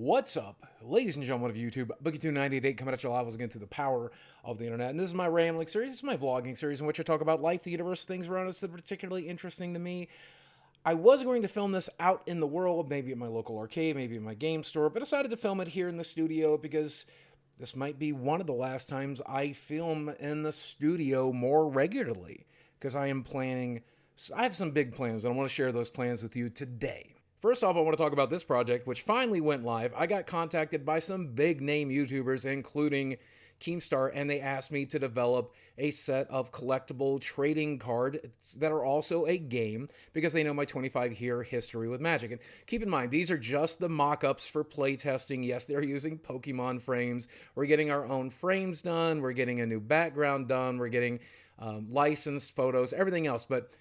What's up, ladies and gentlemen of YouTube? Bookie298 coming at you live once again through the power of the internet. And this is my rambling series. This is my vlogging series in which I talk about life, the universe, things around us that are particularly interesting to me. I was going to film this out in the world, maybe at my local arcade, maybe at my game store, but decided to film it here in the studio because this might be one of the last times I film in the studio more regularly because I have some big plans and I want to share those plans with you today. First off, I want to talk about this project, which finally went live. I got contacted by some big name YouTubers, including Keemstar, and they asked me to develop a set of collectible trading cards that are also a game because they know my 25-year history with Magic. And keep in mind, these are just the mock-ups for playtesting. Yes, they're using Pokemon frames. We're getting our own frames done. We're getting a new background done. We're getting licensed photos, everything else. But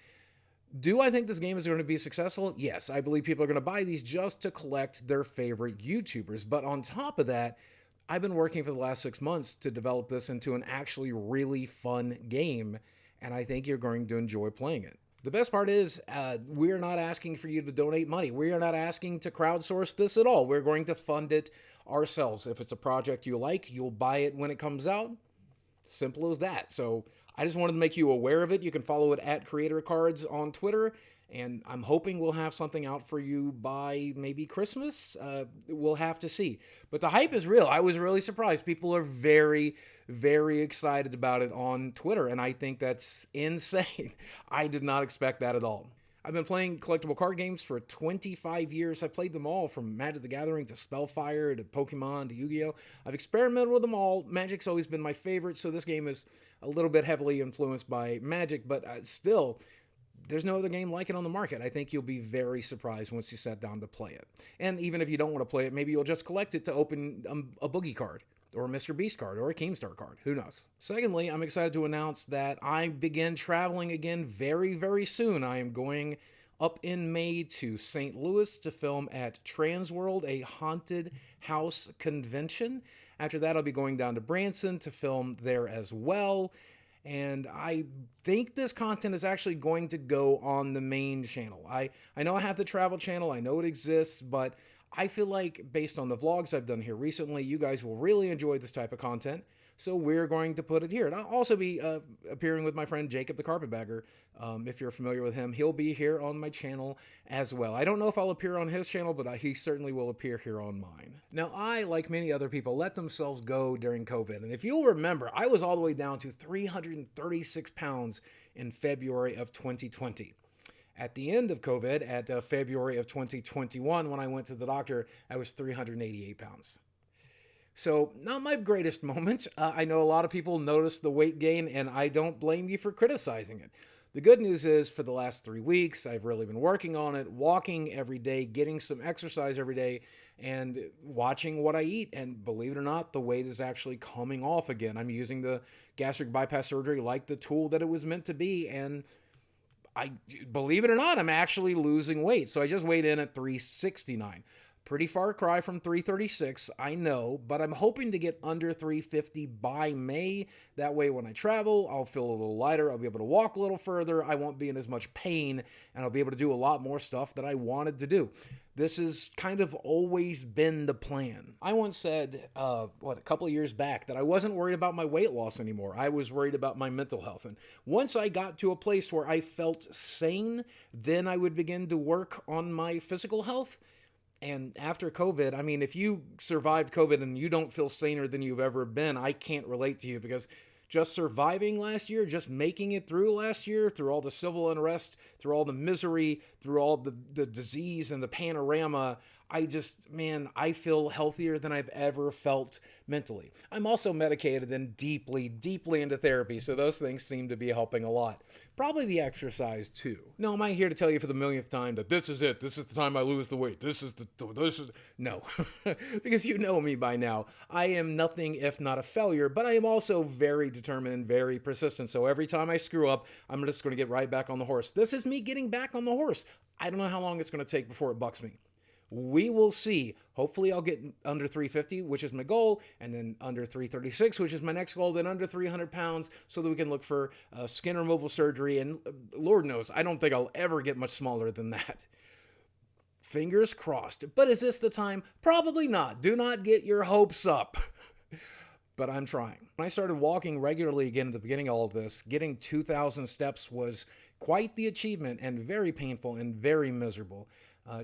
do I think this game is going to be successful? Yes, I believe people are going to buy these just to collect their favorite YouTubers. But on top of that, I've been working for the last 6 months to develop this into an actually really fun game, and I think you're going to enjoy playing it. The best part is we're not asking for you to donate money. We are not asking to crowdsource this at all. We're going to fund it ourselves. If it's a project you like, you'll buy it when it comes out. Simple as that. So I just wanted to make you aware of it. You can follow it at Creator Cards on Twitter, and I'm hoping we'll have something out for you by maybe Christmas. We'll have to see. But the hype is real. I was really surprised. People are very, very excited about it on Twitter, and I think that's insane. I did not expect that at all. I've been playing collectible card games for 25 years. I've played them all, from Magic the Gathering to Spellfire to Pokemon to Yu-Gi-Oh! I've experimented with them all. Magic's always been my favorite, so this game is a little bit heavily influenced by Magic, but still, there's no other game like it on the market. I think you'll be very surprised once you sit down to play it. And even if you don't want to play it, maybe you'll just collect it to open a Boogie card, or a Mr. Beast card, or a Keemstar card. Who knows? Secondly, I'm excited to announce that I begin traveling again very, very soon. I am going up in May to St. Louis to film at Transworld, a haunted house convention. After that, I'll be going down to Branson to film there as well. And I think this content is actually going to go on the main channel. I know I have the travel channel. I know it exists, but I feel like based on the vlogs I've done here recently, you guys will really enjoy this type of content. So we're going to put it here. And I'll also be appearing with my friend Jacob the Carpetbagger. If you're familiar with him, he'll be here on my channel as well. I don't know if I'll appear on his channel, but he certainly will appear here on mine. Now, I, like many other people, let themselves go during COVID. And if you'll remember, I was all the way down to 336 pounds in February of 2020. At the end of COVID, at February of 2021, when I went to the doctor, I was 388 pounds. So, not my greatest moment. I know a lot of people noticed the weight gain, and I don't blame you for criticizing it. The good news is, for the last 3 weeks, I've really been working on it, walking every day, getting some exercise every day, and watching what I eat. And believe it or not, the weight is actually coming off again. I'm using the gastric bypass surgery like the tool that it was meant to be, and believe it or not, I'm actually losing weight. So I just weighed in at 369. Pretty far cry from 336, I know, but I'm hoping to get under 350 by May. That way when I travel, I'll feel a little lighter. I'll be able to walk a little further. I won't be in as much pain, and I'll be able to do a lot more stuff that I wanted to do. This has kind of always been the plan. I once said, a couple of years back, that I wasn't worried about my weight loss anymore. I was worried about my mental health. And once I got to a place where I felt sane, then I would begin to work on my physical health. And after COVID, I mean, if you survived COVID and you don't feel saner than you've ever been, I can't relate to you, because just surviving last year, just making it through last year, through all the civil unrest, through all the misery, through all the disease and the panorama, I feel healthier than I've ever felt mentally. I'm also medicated and deeply, deeply into therapy, so those things seem to be helping a lot. Probably the exercise too. No, am I here to tell you for the millionth time that this is it? This is the time I lose the weight. No, because you know me by now. I am nothing if not a failure, but I am also very determined and very persistent. So every time I screw up, I'm just going to get right back on the horse. This is me getting back on the horse. I don't know how long it's going to take before it bucks me. We will see. Hopefully I'll get under 350, which is my goal, and then under 336, which is my next goal, then under 300 pounds, so that we can look for skin removal surgery. And Lord knows, I don't think I'll ever get much smaller than that. Fingers crossed. But is this the time? Probably not. Do not get your hopes up. But I'm trying. When I started walking regularly again at the beginning of all of this, getting 2,000 steps was quite the achievement and very painful and very miserable.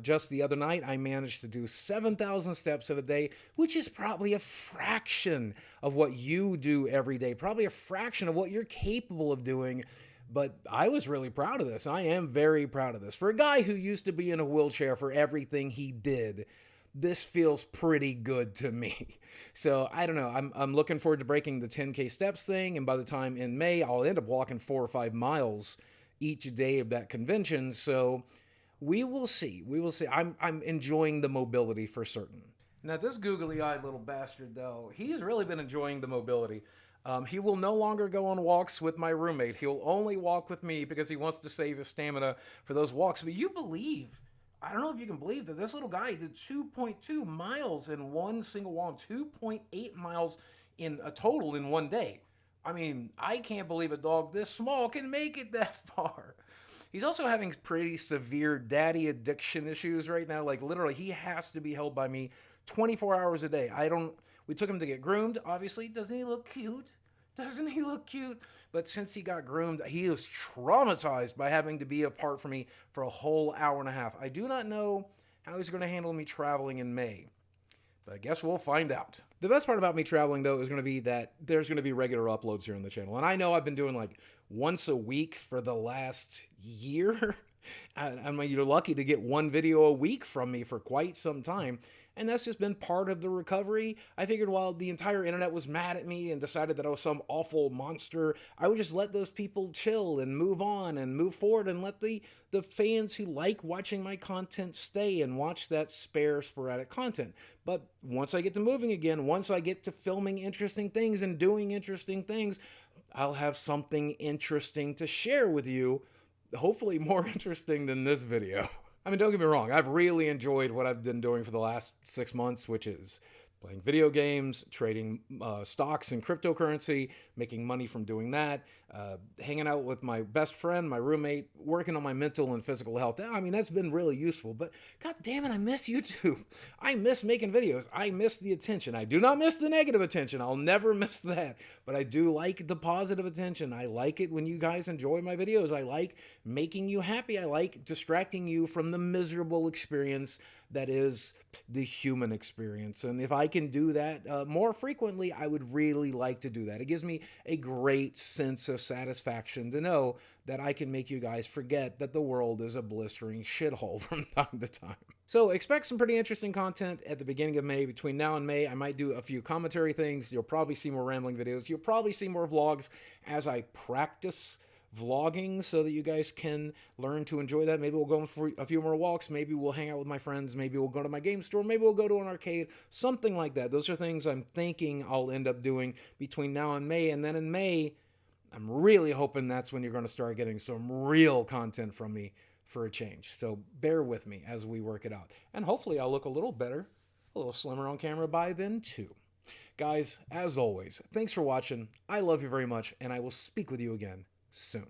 Just the other night, I managed to do 7,000 steps in a day, which is probably a fraction of what you do every day, probably a fraction of what you're capable of doing. But I was really proud of this. I am very proud of this. For a guy who used to be in a wheelchair for everything he did, this feels pretty good to me. So I don't know. I'm looking forward to breaking the 10K steps thing. And by the time in May, I'll end up walking 4 or 5 miles each day of that convention. So we will see. We will see. I'm enjoying the mobility for certain. Now, this googly-eyed little bastard, though, he's really been enjoying the mobility. He will no longer go on walks with my roommate. He'll only walk with me because he wants to save his stamina for those walks. But you believe, I don't know if you can believe that this little guy did 2.2 miles in one single walk, 2.8 miles in a total in one day. I mean, I can't believe a dog this small can make it that far. He's also having pretty severe daddy addiction issues right now. Like, literally, he has to be held by me 24 hours a day. We took him to get groomed, obviously. Doesn't he look cute? Doesn't he look cute? But since he got groomed, he is traumatized by having to be apart from me for a whole hour and a half. I do not know how he's going to handle me traveling in May, but I guess we'll find out. The best part about me traveling, though, is going to be that there's going to be regular uploads here on the channel. And I know I've been doing like once a week for the last year. I mean, you're lucky to get one video a week from me for quite some time. And that's just been part of the recovery. I figured while the entire internet was mad at me and decided that I was some awful monster, I would just let those people chill and move on and move forward and let the fans who like watching my content stay and watch that sporadic content. But once I get to moving again, once I get to filming interesting things and doing interesting things, I'll have something interesting to share with you. Hopefully more interesting than this video. I mean, don't get me wrong. I've really enjoyed what I've been doing for the last 6 months, which is playing video games, trading stocks and cryptocurrency, making money from doing that, hanging out with my best friend, my roommate, working on my mental and physical health. I mean, that's been really useful, but god damn it, I miss YouTube. I miss making videos. I miss the attention. I do not miss the negative attention. I'll never miss that, but I do like the positive attention. I like it when you guys enjoy my videos. I like making you happy. I like distracting you from the miserable experience that is the human experience. And if I can do that more frequently, I would really like to do that. It gives me a great sense of satisfaction to know that I can make you guys forget that the world is a blistering shithole from time to time. So expect some pretty interesting content at the beginning of May. Between now and May, I might do a few commentary things. You'll probably see more rambling videos. You'll probably see more vlogs as I practice vlogging so that you guys can learn to enjoy that. Maybe we'll go for a few more walks. Maybe we'll hang out with my friends. Maybe we'll go to my game store. Maybe we'll go to an arcade. Something like that. Those are things I'm thinking I'll end up doing between now and May. And then in May, I'm really hoping that's when you're going to start getting some real content from me for a change. So bear with me as we work it out. And hopefully I'll look a little better, a little slimmer on camera by then too. Guys, as always, thanks for watching. I love you very much, and I will speak with you again soon.